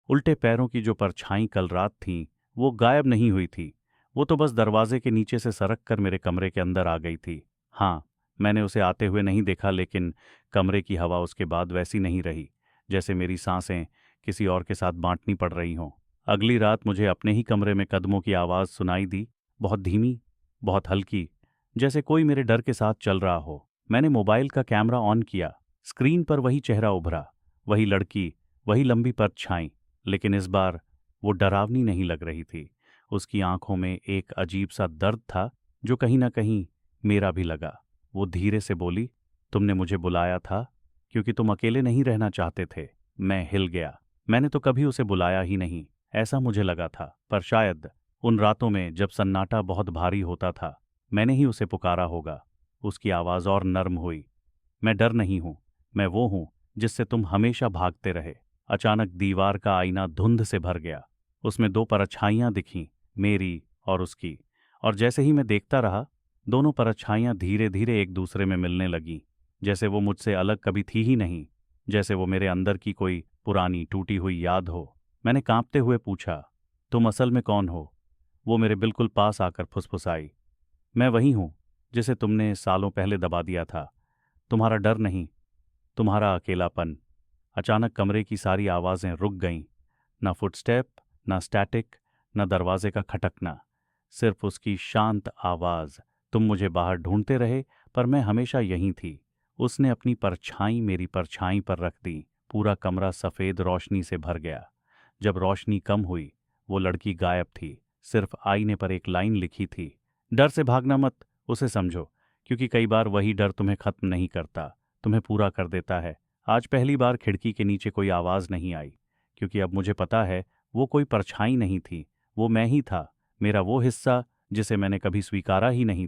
उल्टे पैरों की जो परछाई कल रात थी वो गायब नहीं हुई थी। वो तो बस दरवाजे के नीचे से सरक कर मेरे कमरे के अंदर आ गई थी। हाँ, मैंने उसे आते हुए नहीं देखा, लेकिन कमरे की हवा उसके बाद वैसी नहीं रही जैसे मेरी सांसें किसी और के साथ बांटनी पड़ रही हों। अगली रात मुझे अपने ही कमरे में कदमों की आवाज़ सुनाई दी, बहुत धीमी, बहुत हल्की, जैसे कोई मेरे डर के साथ चल रहा हो। मैंने मोबाइल का कैमरा ऑन किया। स्क्रीन पर वही चेहरा उभरा, वही लड़की, वही लंबी परछाई, लेकिन इस बार वो डरावनी नहीं लग रही थी। उसकी आंखों में एक अजीब सा दर्द था जो कहीं ना कहीं मेरा भी लगा। वो धीरे से बोली, तुमने मुझे बुलाया था क्योंकि तुम अकेले नहीं रहना चाहते थे। मैं हिल गया। मैंने तो कभी उसे बुलाया ही नहीं, ऐसा मुझे लगा था। पर शायद उन रातों में जब सन्नाटा बहुत भारी होता था, मैंने ही उसे पुकारा होगा। उसकी आवाज़ और नर्म हुई, मैं डर नहीं हूं, मैं वो हूं जिससे तुम हमेशा भागते रहे। अचानक दीवार का आईना धुंध से भर गया। उसमें दो परछाइयां दिखीं, मेरी और उसकी। और जैसे ही मैं देखता रहा, दोनों परछाइयां धीरे धीरे एक दूसरे में मिलने लगीं, जैसे वो मुझसे अलग कभी थी ही नहीं, जैसे वो मेरे अंदर की कोई पुरानी टूटी हुई याद हो। मैंने कांपते हुए पूछा, तुम असल में कौन हो? वो मेरे बिल्कुल पास आकर फुसफुसाई, मैं वही हूं जिसे तुमने सालों पहले दबा दिया था। तुम्हारा डर नहीं, तुम्हारा अकेलापन। अचानक कमरे की सारी आवाज़ें रुक गईं। न फुटस्टेप, न स्टैटिक, न दरवाजे का खटकना, सिर्फ उसकी शांत आवाज़। तुम मुझे बाहर ढूंढते रहे, पर मैं हमेशा यहीं थी। उसने अपनी परछाई मेरी परछाई पर रख दी। पूरा कमरा सफ़ेद रोशनी से भर गया। जब रोशनी कम हुई, वो लड़की गायब थी। सिर्फ आईने पर एक लाइन लिखी थी, डर से भागना मत, उसे समझो, क्योंकि कई बार वही डर तुम्हें खत्म नहीं करता, तुम्हें पूरा कर देता है। आज पहली बार खिड़की के नीचे कोई आवाज़ नहीं आई, क्योंकि अब मुझे पता है वो कोई परछाई नहीं थी, वो मैं ही था, मेरा वो हिस्सा जिसे मैंने कभी स्वीकारा ही नहीं था।